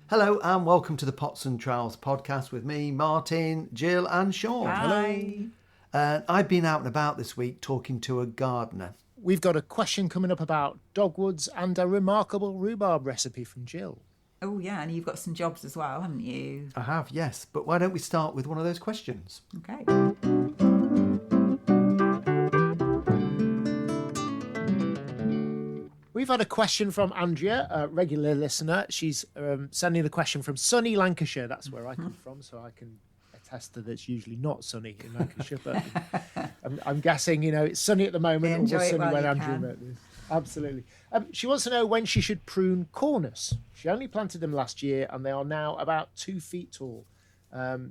Hello and welcome to the Pots Trowels podcast with me, Martin, Jill and Sean. Hi. Hello. I've been out and about this week talking to a gardener. We've got a question coming up about dogwoods and a remarkable rhubarb recipe from Jill. Oh, yeah, and you've got some jobs as well, haven't you? I have, yes. But why don't we start with one of those questions? Okay. We've had a question from Andrea, a regular listener. She's sending the question from sunny Lancashire. That's where I come from, so I can attest that it's usually not sunny in Lancashire. But I'm guessing, it's sunny at the moment. Enjoy it sunny while when you Andrea can. wrote this. Absolutely. She wants to know when she should prune cornus. She only planted them last year, and they are now about 2 feet tall.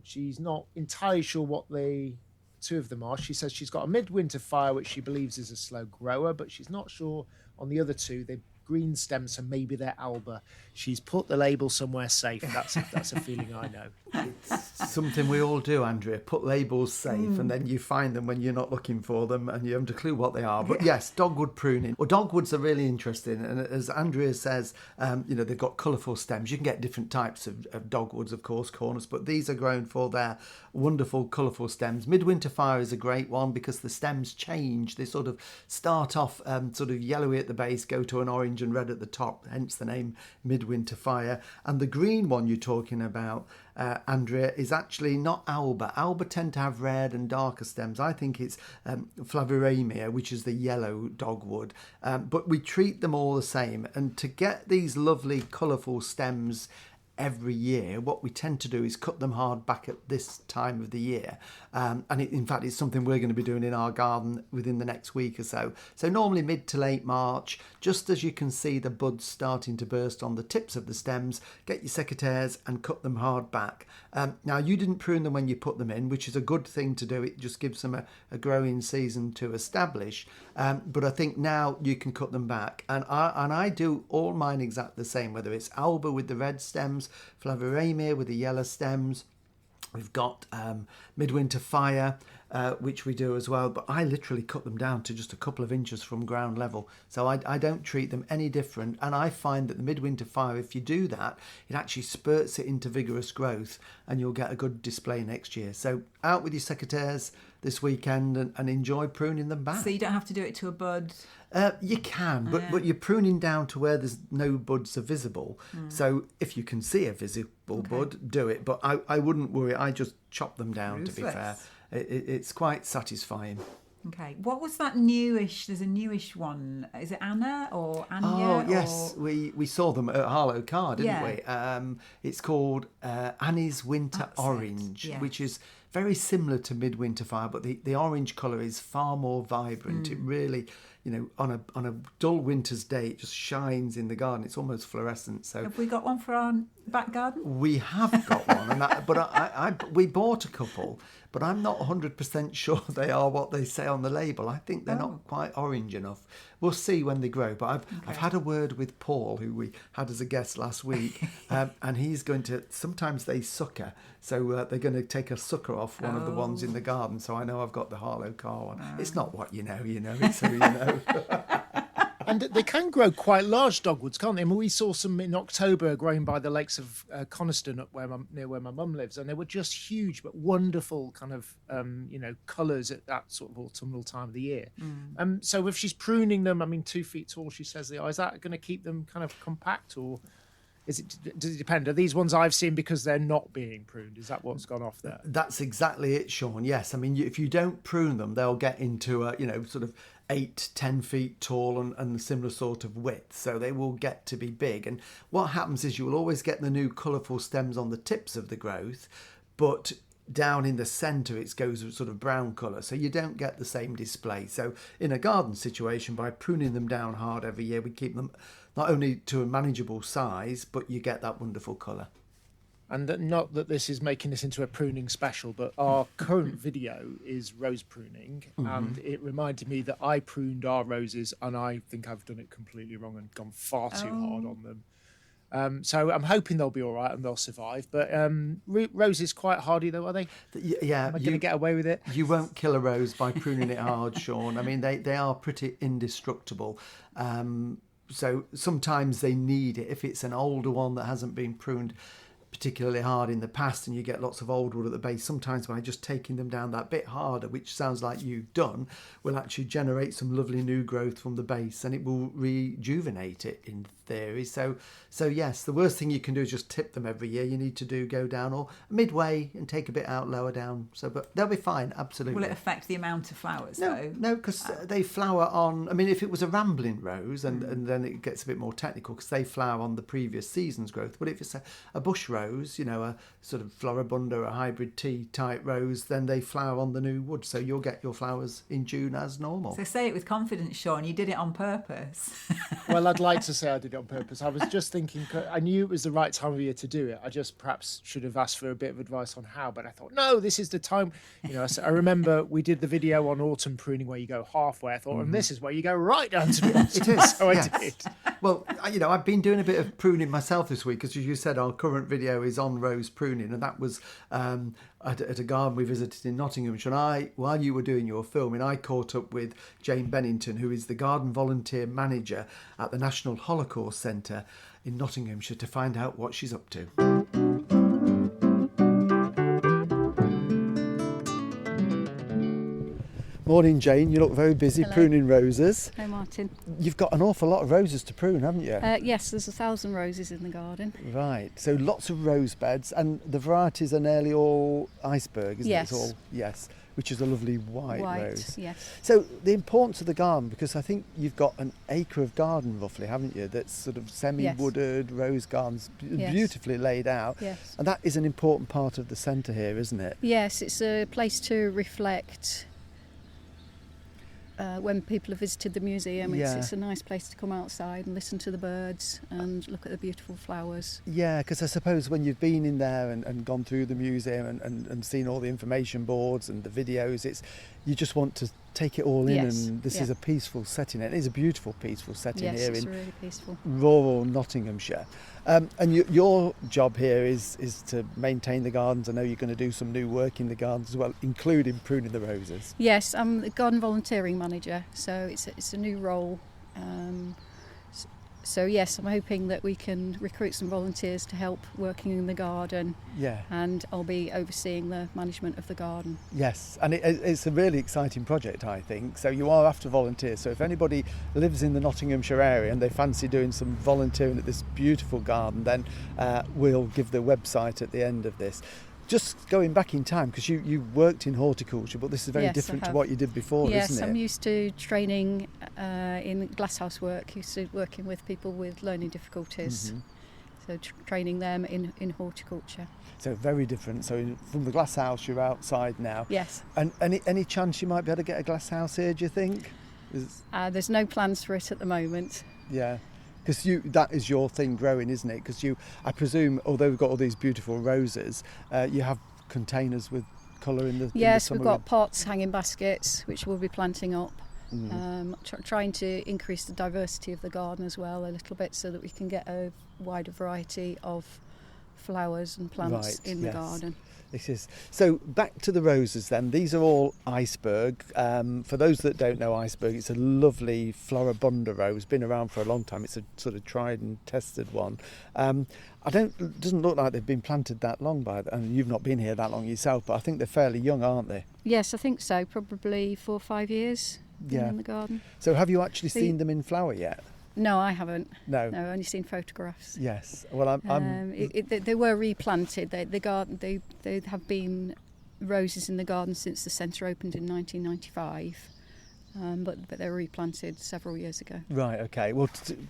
She's not entirely sure what the two of them are. She says she's got a midwinter fire, which she believes is a slow grower, but she's not sure on the other two. They're green stems, so maybe they're alba. She's put the label somewhere safe. That's a feeling I know. It's something we all do, Andrea. Put labels safe and then you find them when you're not looking for them and you haven't a clue what they are. But yes, dogwood pruning. Well, dogwoods are really interesting. And as Andrea says, they've got colourful stems. You can get different types of dogwoods, of course, cornus, but these are grown for their wonderful colourful stems. Midwinter fire is a great one because the stems change. They sort of start off sort of yellowy at the base, go to an orange and red at the top, hence the name Midwinter Fire. And the green one you're talking about, Andrea, is actually not alba. Alba tend to have red and darker stems. I think it's Flaviramia, which is the yellow dogwood. But we treat them all the same. And to get these lovely colourful stems every year, what we tend to do is cut them hard back at this time of the year, in fact it's something we're going to be doing in our garden within the next week or so. So normally mid to late March, just as you can see the buds starting to burst on the tips of the stems, get your secateurs and cut them hard back. Now you didn't prune them when you put them in, which is a good thing to do. It just gives them a growing season to establish, but I think now you can cut them back, and I do all mine exactly the same, whether it's alba with the red stems, Flaviramia with the yellow stems. We've got Midwinter Fire, which we do as well, but I literally cut them down to just a couple of inches from ground level, so I don't treat them any different. And I find that the Midwinter Fire, if you do that, it actually spurts it into vigorous growth and you'll get a good display next year. So out with your secateurs this weekend and enjoy pruning them back. So you don't have to do it to a bud? You can, but you're pruning down to where there's no buds are visible. So if you can see a visible bud, do it. But I wouldn't worry. I just chop them down, Ruthless. to be fair. It's quite satisfying. Okay. What was that newish? There's a newish one. Is it Anna or Anya? Oh, yes. We saw them at Harlow Car, didn't Yeah. we? It's called Annie's Winter That's it, Orange, yes. which is very similar to Midwinter Fire, but the orange colour is far more vibrant. It really, on a dull winter's day, it just shines in the garden. It's almost fluorescent. So Have we got one for our back garden? we have got one, but we bought a couple, but I'm not 100% sure they are what they say on the label. I think they're not quite orange enough. We'll see when they grow. But I've had a word with Paul, who we had as a guest last week, and he's going to. Sometimes they sucker, so they're going to take a sucker off one of the ones in the garden. So I know I've got the Harlow Car one. It's not what you know. It's who you know. And they can grow quite large dogwoods, can't they? I mean, we saw some in October growing by the lakes of Coniston, up near where my mum lives, and they were just huge but wonderful kind of, colours at that sort of autumnal time of the year. So if she's pruning them, 2 feet tall, she says they are. Is that going to keep them kind of compact, or does it depend? Are these ones I've seen because they're not being pruned? Is that what's gone off there? That's exactly it, Sean. Yes, if you don't prune them, they'll get into a sort of 8-10 feet tall and a similar sort of width, so they will get to be big. And what happens is you will always get the new colourful stems on the tips of the growth, but down in the centre it goes a sort of brown colour, so you don't get the same display. So in a garden situation, by pruning them down hard every year, we keep them not only to a manageable size, but you get that wonderful colour. And not that this is making this into a pruning special, but our current video is rose pruning, and it reminded me that I pruned our roses, and I think I've done it completely wrong and gone far too hard on them. So I'm hoping they'll be all right and they'll survive. But roses quite hardy, though, are they? Yeah. Am I going to get away with it? You won't kill a rose by pruning it hard, Sean. They are pretty indestructible. So sometimes they need it. If it's an older one that hasn't been pruned particularly hard in the past and you get lots of old wood at the base, sometimes by just taking them down that bit harder, which sounds like you've done, will actually generate some lovely new growth from the base, and it will rejuvenate it in theory. So yes, the worst thing you can do is just tip them every year. You need to go down or midway and take a bit out lower down. But they'll be fine, absolutely. Will it affect the amount of flowers though? No, because they flower on, I mean, if it was a rambling rose, and then it gets a bit more technical because they flower on the previous season's growth. But if it's a bush rose, a sort of floribunda, a hybrid tea type rose, then they flower on the new wood. So you'll get your flowers in June as normal. So say it with confidence, Sean, you did it on purpose. Well, I'd like to say I did it on purpose. I was just thinking, I knew it was the right time of year to do it. I just perhaps should have asked for a bit of advice on how, but I thought, no, this is the time. I remember we did the video on autumn pruning where you go halfway. I thought, and this is where you go right down to the bottom. It is. So yes. I did. Well, I've been doing a bit of pruning myself this week, because as you said, our current video is on rose pruning, and that was at a garden we visited in Nottinghamshire. And while you were doing your filming, I caught up with Jane Bennington, who is the garden volunteer manager at the National Holocaust Centre in Nottinghamshire, to find out what she's up to. Morning, Jane. You look very busy. Hello. Pruning roses. Hi, Martin. You've got an awful lot of roses to prune, haven't you? Yes, there's 1,000 roses in the garden. Right. So lots of rose beds, and the varieties are nearly all iceberg, isn't Yes. it? It's all, yes, which is a lovely white rose. Yes. So the importance of the garden, because I think you've got an acre of garden roughly, haven't you? That's sort of semi-wooded rose gardens, Yes. beautifully laid out. Yes. And that is an important part of the centre here, isn't it? Yes, it's a place to reflect. When people have visited the museum, it's a nice place to come outside and listen to the birds and look at the beautiful flowers. Yeah, because I suppose when you've been in there and gone through the museum and seen all the information boards and the videos, you just want to take it all in. Yes, And this is a peaceful setting. It is a beautiful, peaceful setting Yes, here it's in really peaceful. rural Nottinghamshire. And your job here is to maintain the gardens. I know you're going to do some new work in the gardens as well, including pruning the roses. Yes, I'm the garden volunteering manager, so it's a new role. So yes, I'm hoping that we can recruit some volunteers to help working in the garden. Yeah. And I'll be overseeing the management of the garden. Yes, and it's a really exciting project, I think. So you are after volunteers. So if anybody lives in the Nottinghamshire area and they fancy doing some volunteering at this beautiful garden, then we'll give the website at the end of this. Just going back in time, because you worked in horticulture, but this is very Yes, different I to have. what you did before, Yes, isn't it? I'm used to training in glasshouse work, used to working with people with learning difficulties. Mhm. So training them in horticulture. So very different. So from the glass house, you're outside now. Yes. And any chance you might be able to get a glass house here, do you think? There's no plans for it at the moment. Yeah. Because that is your thing growing, isn't it? Because I presume, although we've got all these beautiful roses, you have containers with colour in the Yes, in the we've summer. got pots, hanging baskets, which we'll be planting up. Mm. Trying to increase the diversity of the garden as well a little bit, so that we can get a wider variety of flowers and plants Right, in the yes. garden. This is so. Back to the roses then. These are all iceberg. For those that don't know iceberg, it's a lovely floribunda rose. Been around for a long time. It's a sort of tried and tested one. Doesn't look like they've been planted that long and you've not been here that long yourself, but I think they're fairly young, aren't they? Yes, I think so. Probably 4 or 5 years Yeah. in the garden. So have you actually seen them in flower yet? No, I haven't. No. No, I've only seen photographs. Yes. Well, They were replanted. They have been roses in the garden since the centre opened in 1995, but they were replanted several years ago. Right, okay. Well,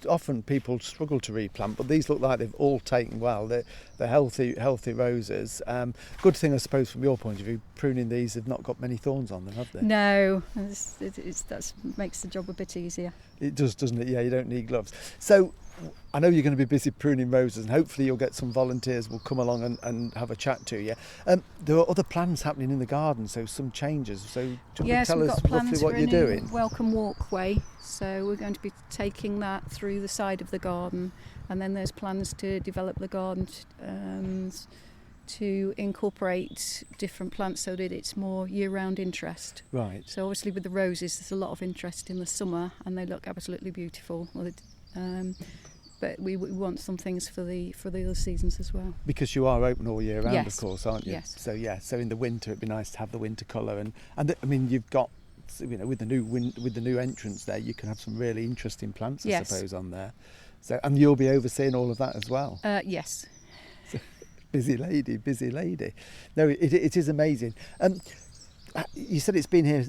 often people struggle to replant, but these look like they've all taken well. They're healthy roses. Good thing, I suppose, from your point of view, pruning these have not got many thorns on them, have they? No, that makes the job a bit easier. It does, doesn't it? Yeah, you don't need gloves. So I know you're going to be busy pruning roses, and hopefully you'll get some volunteers will come along and have a chat to you. There are other plans happening in the garden, so some changes. So tell Yes, we've us got plans roughly for what a you're new doing. welcome walkway. So we're going to be taking that through the side of the garden, and then there's plans to develop the garden to incorporate different plants so that it's more year-round interest. Right. So obviously with the roses, there's a lot of interest in the summer, and they look absolutely beautiful. But we want some things for the other seasons as well. Because you are open all year round, Yes. of course, aren't you? Yes. So in the winter it'd be nice to have the winter colour, and I mean you've got, with the new entrance there, you can have some really interesting plants, I Yes. suppose, on there. So, and you'll be overseeing all of that as well. Yes. Busy lady. No, it is amazing. You said it's been here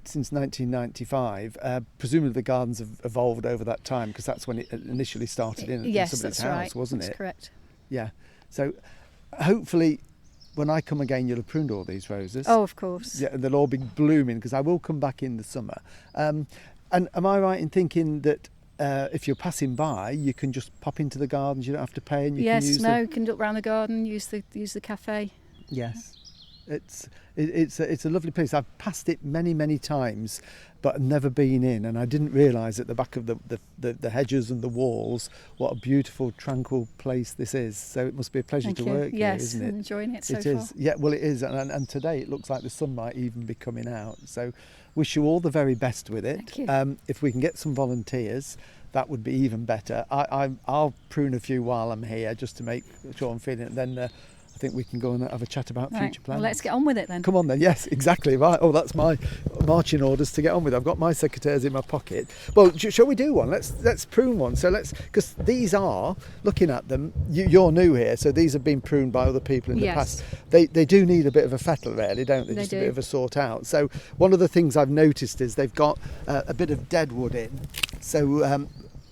since 1995. Presumably the gardens have evolved over that time, because that's when it initially started in Yes, somebody's that's house, right. wasn't That's it? correct. Yeah. So hopefully when I come again, you'll have pruned all these roses. Oh, of course. Yeah, and they'll all be blooming, because I will come back in the summer. And am I right in thinking that if you're passing by, you can just pop into the gardens, you don't have to pay, and you can use You can look around the garden, use the cafe. Yes. It's a lovely place. I've passed it many times, but never been in, and I didn't realise at the back of the hedges and the walls what a beautiful, tranquil place this is. So it must be a pleasure Thank to you. work here, Yes, isn't it? I'm enjoying it so It far. is. Yeah, well, it is, and today it looks like the sun might even be coming out. So wish you all the very best with it. Thank you. If we can get some volunteers, that would be even better. I'll prune a few while I'm here, just to make sure I'm feeling it. And then I think we can go and have a chat about Right. future plans. Well, let's get on with it then. Come on then, yes, exactly, right. Oh, that's my marching orders to get on with. I've got my secateurs in my pocket. Well, shall we do one? Let's prune one. So because these are, looking at them, you're new here, so these have been pruned by other people in the Yes. past. They do need a bit of a fettle, really, don't they? They Just do. a bit of a sort out. So one of the things I've noticed is they've got a bit of dead wood in. So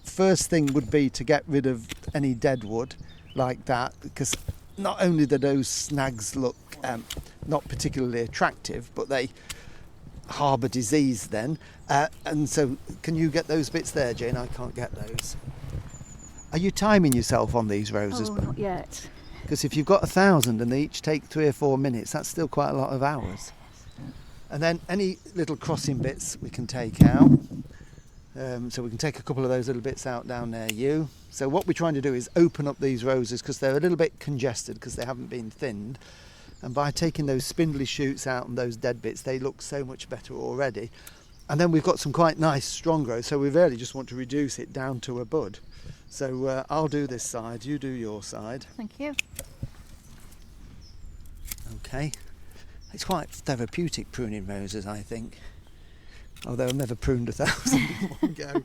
first thing would be to get rid of any dead wood like that, because not only do those snags look not particularly attractive, but they harbour disease then. And so can you get those bits there, Jane? I can't get those. Are you timing yourself on these roses? Oh, not yet. Because if you've got 1,000 and they each take 3 or 4 minutes, that's still quite a lot of hours. And then any little crossing bits we can take out. So we can take a couple of those little bits out down there, you. So what we're trying to do is open up these roses, because they're a little bit congested because they haven't been thinned. And by taking those spindly shoots out and those dead bits, they look so much better already. And then we've got some quite nice strong growth, so we really just want to reduce it down to a bud. So I'll do this side, you do your side. Thank you. Okay. It's quite therapeutic pruning roses, I think. Although I've never pruned 1,000 in one go.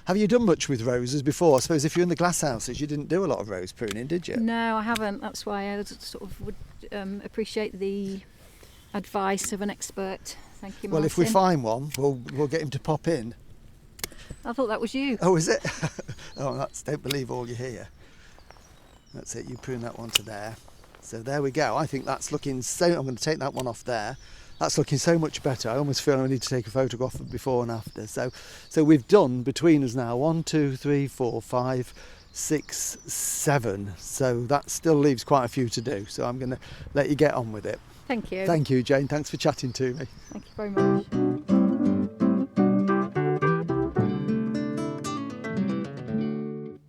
Have you done much with roses before? I suppose if you're in the glass houses, you didn't do a lot of rose pruning, did you? No, I haven't. That's why I sort of would appreciate the advice of an expert. Thank you, Martin. Well, if we find one, we'll get him to pop in. I thought that was you. Oh, is it? Oh, don't believe all you hear. That's it, you prune that one to there. So there we go. I think that's looking so... I'm going to take that one off there. That's looking so much better. I almost feel I need to take a photograph of before and after. So we've done between us now 1, 2, 3, 4, 5, 6, 7. So that still leaves quite a few to do. So I'm going to let you get on with it. Thank you. Thank you, Jane. Thanks for chatting to me. Thank you very much.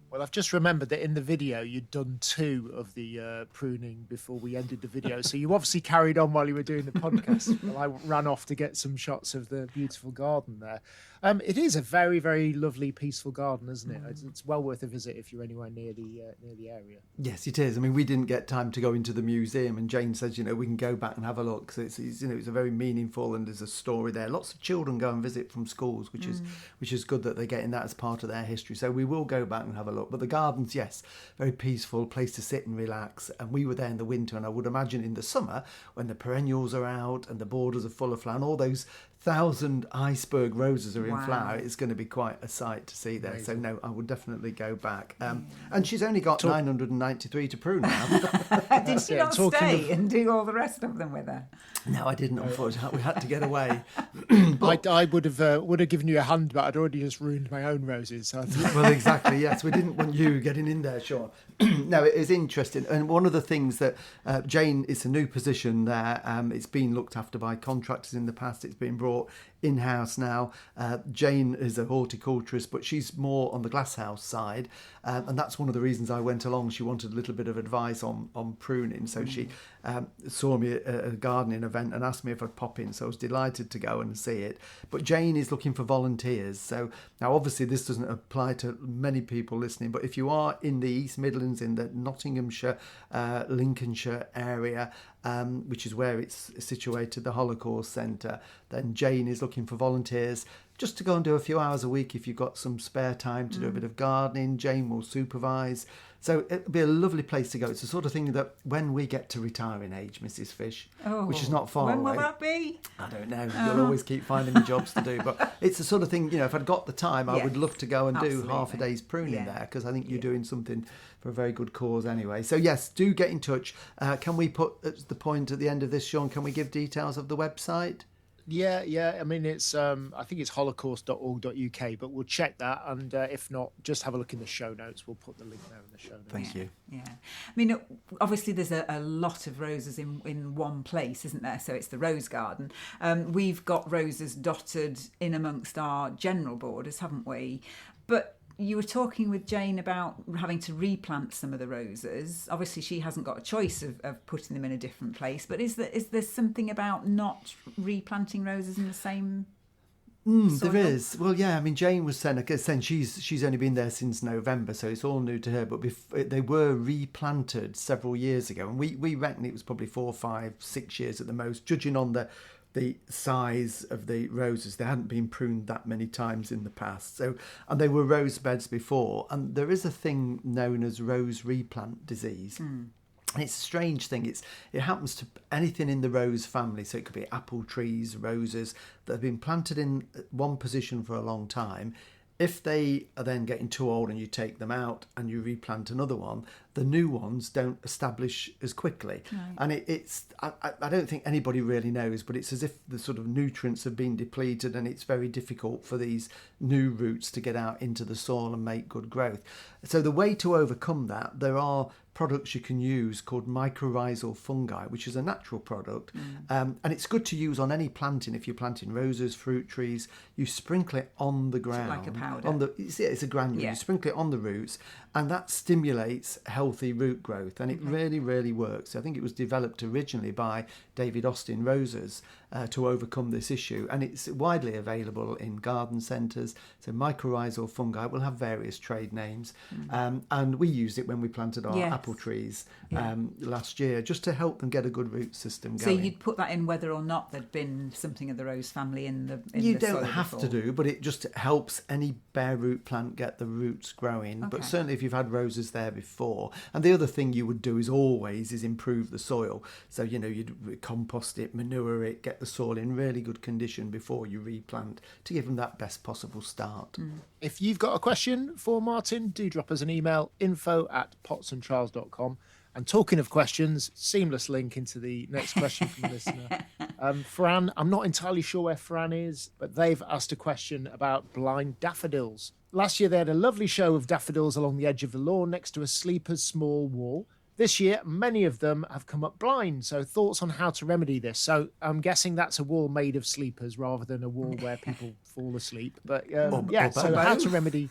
Well, I've just remembered that in the video you'd done 2 of the pruning before we ended the video. So you obviously carried on while you were doing the podcast. Well, I ran off to get some shots of the beautiful garden there. It is a very, very lovely, peaceful garden, isn't it? It's well worth a visit if you're anywhere near the area. Yes, it is. I mean, we didn't get time to go into the museum, and Jane says, we can go back and have a look. So it's it's a very meaningful, and there's a story there. Lots of children go and visit from schools, which is good that they're getting that as part of their history. So we will go back and have a look. But the gardens, yes, very peaceful place to sit and relax. And we were there in the winter, and I would imagine in the summer when the perennials are out and the borders are full of flower, and all those 1,000 iceberg roses are in Wow. flower. It's going to be quite a sight to see there. So no, I would definitely go back. And she's only got 993 to prune now. Did she not stay and do all the rest of them with her? No, I didn't. Unfortunately, we had to get away. I would have given you a hand, but I'd already just ruined my own roses. So Well, exactly. Yes, we didn't want you getting in there, Sean. No, it is interesting. And one of the things that Jane, it's a new position there. It's been looked after by contractors in the past. It's been brought in-house now. Jane is a horticulturist, but she's more on the glasshouse side, and that's one of the reasons I went along. She wanted a little bit of advice on pruning, so she saw me at a gardening event and asked me if I'd pop in, so I was delighted to go and see it. But Jane is looking for volunteers. So now obviously this doesn't apply to many people listening, but if you are in the East Midlands, in the Nottinghamshire, Lincolnshire area, which is where it's situated, the Holocaust Centre, then Jane is looking for volunteers just to go and do a few hours a week if you've got some spare time to do a bit of gardening. Jane will supervise. So it'll be a lovely place to go. It's the sort of thing that when we get to retiring age, Mrs. Fish, which is not far away. When will that be? I don't know. You'll always keep finding me jobs to do. But it's the sort of thing, if I'd got the time, I would love to go and do half a day's pruning there, because I think you're doing something for a very good cause anyway. So yes, do get in touch. Can we put at the point at the end of this, Sean, can we give details of the website? Yeah. I mean, it's I think it's holocaust.org.uk, but we'll check that, and if not, just have a look in the show notes. We'll put the link there in the show notes. Thank you. Yeah. I mean, obviously there's a lot of roses in one place, isn't there? So it's the rose garden. We've got roses dotted in amongst our general borders, haven't we? But you were talking with Jane about having to replant some of the roses. Obviously, she hasn't got a choice of putting them in a different place. But is there something about not replanting roses in the same soil? There is. Well, yeah. I mean, Jane was saying she's only been there since November, so it's all new to her. But they were replanted several years ago, and we reckon it was probably 4, 5, 6 years at the most, judging on the size of the roses. They hadn't been pruned that many times in the past. So, and they were rose beds before. And there is a thing known as rose replant disease. And it's a strange thing. It happens to anything in the rose family. So it could be apple trees, roses that have been planted in one position for a long time. If they are then getting too old and you take them out and you replant another one, the new ones don't establish as quickly. Right. And I don't think anybody really knows, but it's as if the sort of nutrients have been depleted, and it's very difficult for these new roots to get out into the soil and make good growth. So the way to overcome that, there are products you can use called mycorrhizal fungi, which is a natural product, and it's good to use on any planting. If you're planting roses, fruit trees, you sprinkle it on the ground, like a powder. It's a granule. You sprinkle it on the roots, and that stimulates healthy root growth, and it really, really works. I think it was developed originally by David Austin Roses to overcome this issue, and it's widely available in garden centres. So mycorrhizal fungi will have various trade names, and we used it when we planted our apple trees last year, just to help them get a good root system going. So you'd put that in whether or not there'd been something of the rose family in the you the don't soil have before. to do, but it just helps any bare root plant get the roots growing. But certainly if you've had roses there before. And the other thing you would do is improve the soil. So you'd compost it, manure it, get the soil in really good condition before you replant, to give them that best possible start. If you've got a question for Martin, do drop us an email, info@potsandtrowels.com. And talking of questions, seamless link into the next question from the listener. Fran, I'm not entirely sure where Fran is, but they've asked a question about blind daffodils. Last year, they had a lovely show of daffodils along the edge of the lawn next to a sleeper's small wall. This year, many of them have come up blind. So thoughts on how to remedy this? So I'm guessing that's a wall made of sleepers rather than a wall where people fall asleep. But so how to remedy...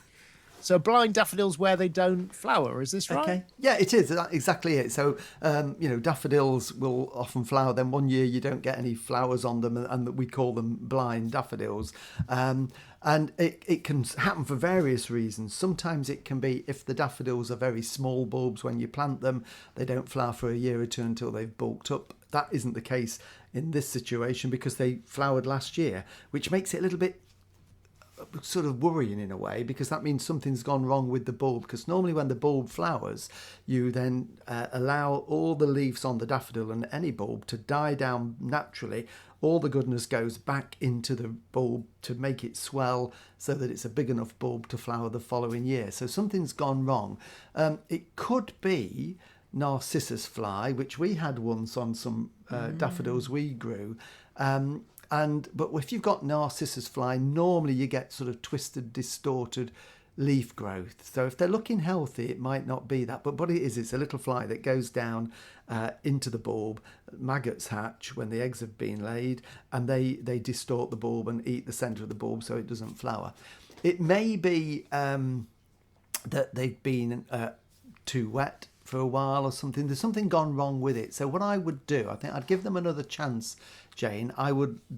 So blind daffodils where they don't flower, is this right? Okay. Yeah, it is. That's exactly it. So, daffodils will often flower. Then one year you don't get any flowers on them, and we call them blind daffodils. And it can happen for various reasons. Sometimes it can be if the daffodils are very small bulbs when you plant them, they don't flower for a year or two until they've bulked up. That isn't the case in this situation because they flowered last year, which makes it a little bit sort of worrying in a way, because that means something's gone wrong with the bulb. Because normally when the bulb flowers, you then allow all the leaves on the daffodil and any bulb to die down naturally. All the goodness goes back into the bulb to make it swell so that it's a big enough bulb to flower the following year. So something's gone wrong. It could be narcissus fly, which we had once on some daffodils we grew. But if you've got narcissus fly, normally you get sort of twisted, distorted leaf growth. So if they're looking healthy, it might not be that. But what it is, it's a little fly that goes down into the bulb. Maggots hatch when the eggs have been laid, and they distort the bulb and eat the centre of the bulb so it doesn't flower. It may be that they've been too wet for a while or something. There's something gone wrong with it. So what I would do, I think I'd give them another chance, Jane.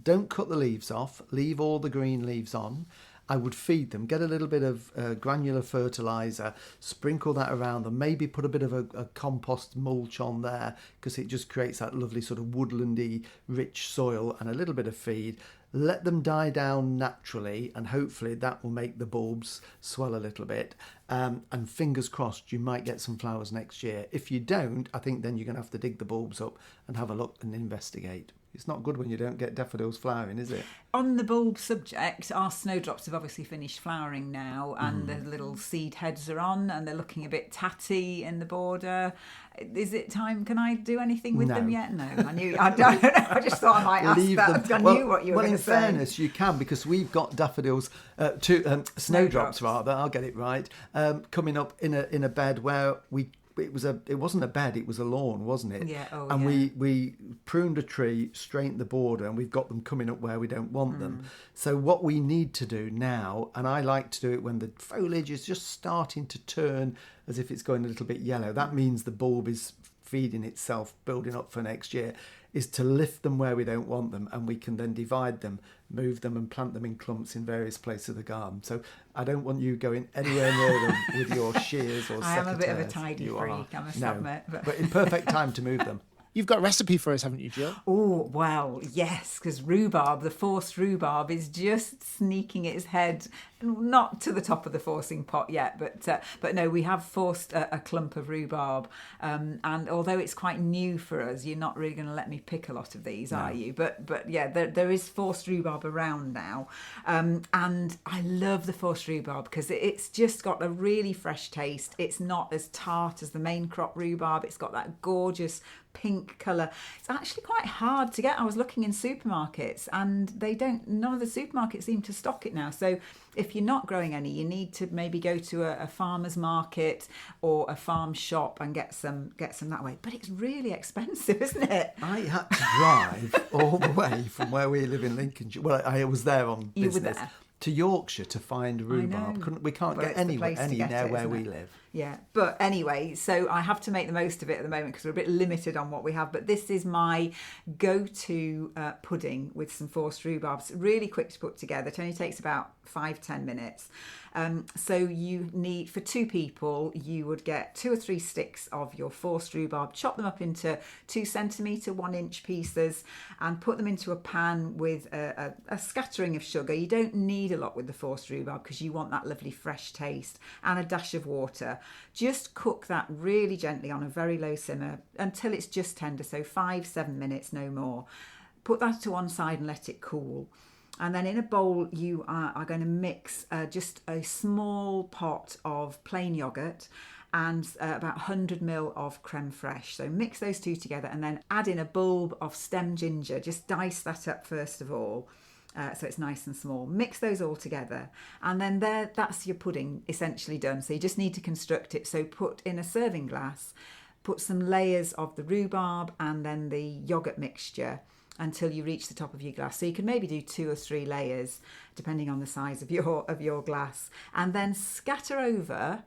Don't cut the leaves off, leave all the green leaves on. I would feed them, get a little bit of granular fertiliser, sprinkle that around them, maybe put a bit of a compost mulch on there, because it just creates that lovely sort of woodlandy, rich soil, and a little bit of feed. Let them die down naturally, and hopefully that will make the bulbs swell a little bit. And fingers crossed, you might get some flowers next year. If you don't, I think then you're going to have to dig the bulbs up and have a look and investigate. It's not good when you don't get daffodils flowering, is it? On the bulb subject, our snowdrops have obviously finished flowering now, and the little seed heads are on, and they're looking a bit tatty in the border. Is it time? Can I do anything with them yet? No, I knew. I don't know. I just thought I might ask Leave that. them. I knew what you were going to say. Well, in fairness, you can, because we've got daffodils, snowdrops rather. I'll get it right. Coming up in a bed where it wasn't a bed, it was a lawn, wasn't it? Yeah. Oh, and yeah. we pruned a tree, straightened the border, and we've got them coming up where we don't want them. So what we need to do now, and I like to do it when the foliage is just starting to turn as if it's going a little bit yellow, that means the bulb is feeding itself, building up for next year, is to lift them where we don't want them, and we can then divide them, move them and plant them in clumps in various places of the garden. So I don't want you going anywhere near them with your shears or secateurs. I am a bit of a tidy freak, I must admit. But in perfect time to move them. You've got a recipe for us, haven't you, Jill? Oh, well, yes, because rhubarb, the forced rhubarb, is just sneaking its head, not to the top of the forcing pot yet, but no, we have forced a clump of rhubarb. And although it's quite new for us, you're not really going to let me pick a lot of these, are you? But yeah, there is forced rhubarb around now. And I love the forced rhubarb because it's just got a really fresh taste. It's not as tart as the main crop rhubarb. It's got that gorgeous pink colour. It's actually quite hard to get. I was looking in supermarkets and none of the supermarkets seem to stock it now. So if you're not growing any, you need to maybe go to a farmer's market or a farm shop and get some that way. But it's really expensive, isn't it? I had to drive all the way from where we live in Lincolnshire. Well, I was there on business. You were there. To Yorkshire to find rhubarb. We can't get any near where we live. Yeah, but anyway, so I have to make the most of it at the moment because we're a bit limited on what we have. But this is my go-to pudding with some forced rhubarb. It's really quick to put together. It only takes about 5-10 minutes. So you need, for 2 people, you would get 2 or 3 sticks of your forced rhubarb, chop them up into 2 centimetre, 1 inch pieces, and put them into a pan with a scattering of sugar. You don't need a lot with the forced rhubarb because you want that lovely fresh taste, and a dash of water. Just cook that really gently on a very low simmer until it's just tender, so 5-7 minutes, no more. Put that to one side and let it cool. And then in a bowl, you are going to mix just a small pot of plain yoghurt and about 100 ml of creme fraiche. So mix those 2 together and then add in a bulb of stem ginger. Just dice that up first of all. So it's nice and small. Mix those all together. And then that's your pudding essentially done. So you just need to construct it. So put in a serving glass, put some layers of the rhubarb and then the yoghurt mixture until you reach the top of your glass. So you can maybe do 2 or 3 layers depending on the size of your glass, and then scatter over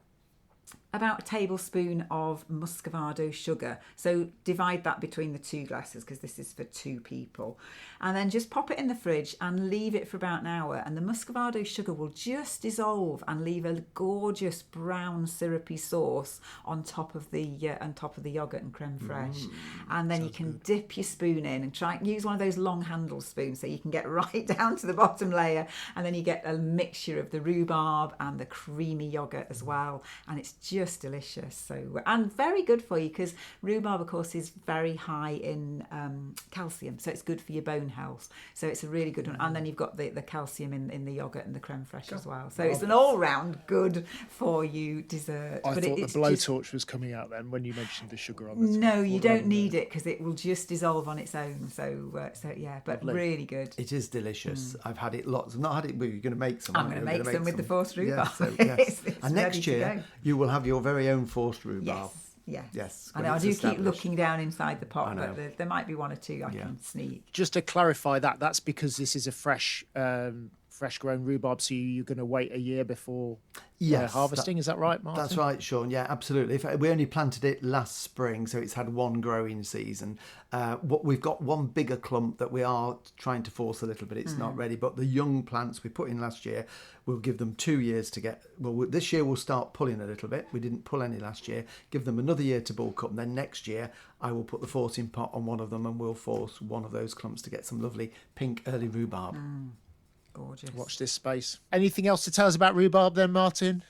about a tablespoon of muscovado sugar. So divide that between the 2 glasses because this is for 2 people. And then just pop it in the fridge and leave it for about an hour. And the muscovado sugar will just dissolve and leave a gorgeous brown syrupy sauce on top of the yogurt and creme fraiche. And then you can dip your spoon in and try use one of those long handle spoons so you can get right down to the bottom layer. And then you get a mixture of the rhubarb and the creamy yogurt as well. And it's just delicious. So, and very good for you, because rhubarb, of course, is very high in calcium, so it's good for your bone health. So it's a really good one. And then you've got the calcium in the yogurt and the creme fraiche as well. So it's an all-round good for you dessert. I but thought the it's blowtorch was coming out then when you mentioned the sugar on the top. No, you don't need it, because it will just dissolve on its own. So yeah, but Lovely. really good. It is delicious. I've had it lots. I've not had it. Well, you're going to make some. I'm going to make some with the forced rhubarb. Yeah, so, yes. It's And next ready to year go. you will have your very own forced rhubarb. Yes. when I know. I it's do keep established. looking down inside the pot, I know. but there might be one or two I can sneak. Just to clarify that's because this is a fresh grown rhubarb, so you're going to wait a year before harvesting. Is that right, Martin? That's right, Sean. Yeah, absolutely. We only planted it last spring, so it's had one growing season. We've got one bigger clump that we are trying to force a little bit. It's not ready, but the young plants we put in last year, we'll give them 2 years to get. Well, this year we'll start pulling a little bit. We didn't pull any last year. Give them another year to bulk up, and then next year I will put the forcing pot on one of them, and we'll force one of those clumps to get some lovely pink early rhubarb. Gorgeous. Watch this space. Anything else to tell us about rhubarb then, Martin?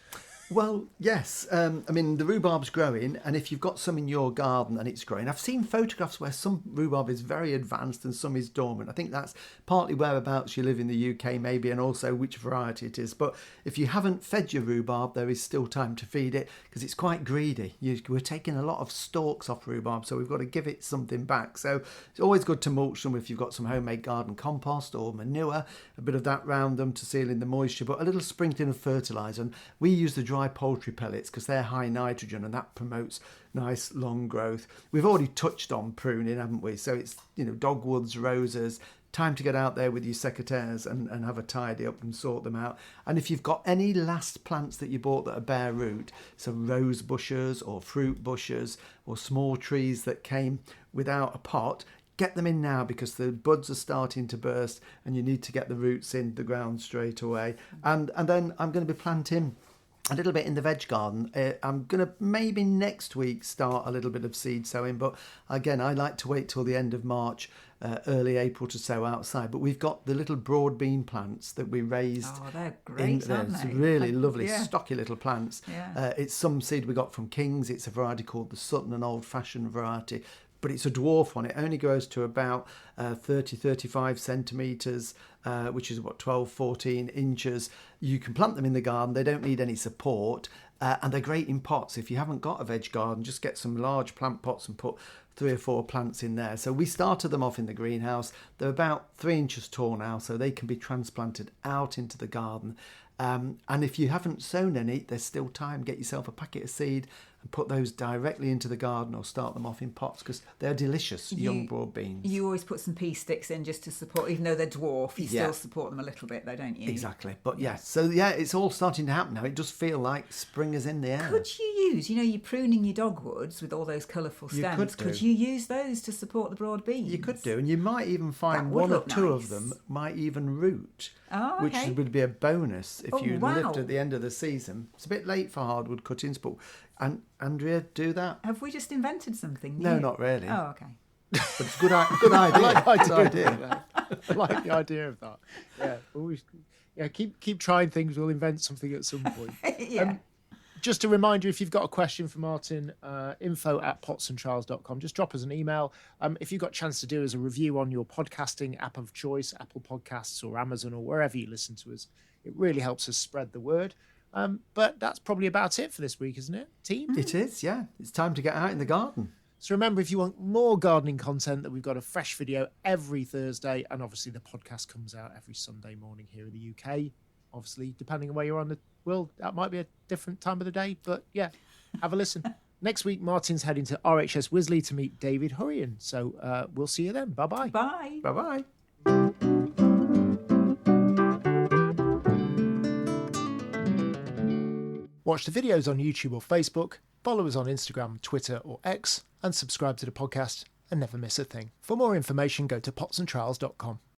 Well, yes. I mean, the rhubarb's growing, and if you've got some in your garden and it's growing, I've seen photographs where some rhubarb is very advanced and some is dormant. I think that's partly whereabouts you live in the UK, maybe, and also which variety it is. But if you haven't fed your rhubarb, there is still time to feed it, because it's quite greedy. We're taking a lot of stalks off rhubarb, so we've got to give it something back. So it's always good to mulch them if you've got some homemade garden compost or manure, a bit of that round them to seal in the moisture, but a little sprinkling of fertiliser. And we use the dry poultry pellets because they're high nitrogen, and that promotes nice long growth. We've already touched on pruning, haven't we? So it's, dogwoods, roses. Time to get out there with your secateurs and have a tidy up and sort them out. And if you've got any last plants that you bought that are bare root, so rose bushes or fruit bushes or small trees that came without a pot, get them in now, because the buds are starting to burst and you need to get the roots in the ground straight away. And then I'm going to be planting a little bit in the veg garden. I'm going to maybe next week start a little bit of seed sowing, but again, I like to wait till the end of March, early April to sow outside. But we've got the little broad bean plants that we raised. Oh, they're great, aren't It's they? really lovely, Yeah. stocky little plants. Yeah. It's some seed we got from King's. It's a variety called the Sutton, an old-fashioned variety. But it's a dwarf one. It only grows to about 35 centimetres, which is 12, 14 inches. You can plant them in the garden. They don't need any support. And they're great in pots. If you haven't got a veg garden, just get some large plant pots and put 3 or 4 plants in there. So we started them off in the greenhouse. They're about 3 inches tall now, so they can be transplanted out into the garden. And if you haven't sown any, there's still time. Get yourself a packet of seed and put those directly into the garden, or start them off in pots, because they're delicious, young broad beans. You always put some pea sticks in just to support, even though they're dwarf, you still support them a little bit though, don't you? Exactly. But it's all starting to happen now. It does feel like spring is in the air. Could you use, you're pruning your dogwoods with all those colourful stems. Could you use those to support the broad beans? You could do, and you might even find one or two of them might even root, which would be a bonus if you lived at the end of the season. It's a bit late for hardwood cuttings, but Andrea, do that? Have we just invented something new? No, not really. Oh, okay. But it's a good idea. I like the Good idea. I like the idea of that. Yeah, always. Yeah, keep trying things. We'll invent something at some point. Yeah. Just a reminder, if you've got a question for Martin, info@potsandtrowels.com. Just drop us an email. If you've got a chance to do as a review on your podcasting app of choice, Apple Podcasts or Amazon or wherever you listen to us, it really helps us spread the word. But that's probably about it for this week, isn't it, team? It is, yeah. It's time to get out in the garden. So remember, if you want more gardening content, that we've got a fresh video every Thursday, and obviously the podcast comes out every Sunday morning here in the UK. Obviously, depending on where you're on the world, that might be a different time of the day, but yeah, have a listen. Next week, Martin's heading to RHS Wisley to meet David Hurrian. So we'll see you then. Bye-bye. Bye. Bye-bye. Watch the videos on YouTube or Facebook, follow us on Instagram, Twitter or X, and subscribe to the podcast and never miss a thing. For more information, go to potsandtrowels.com.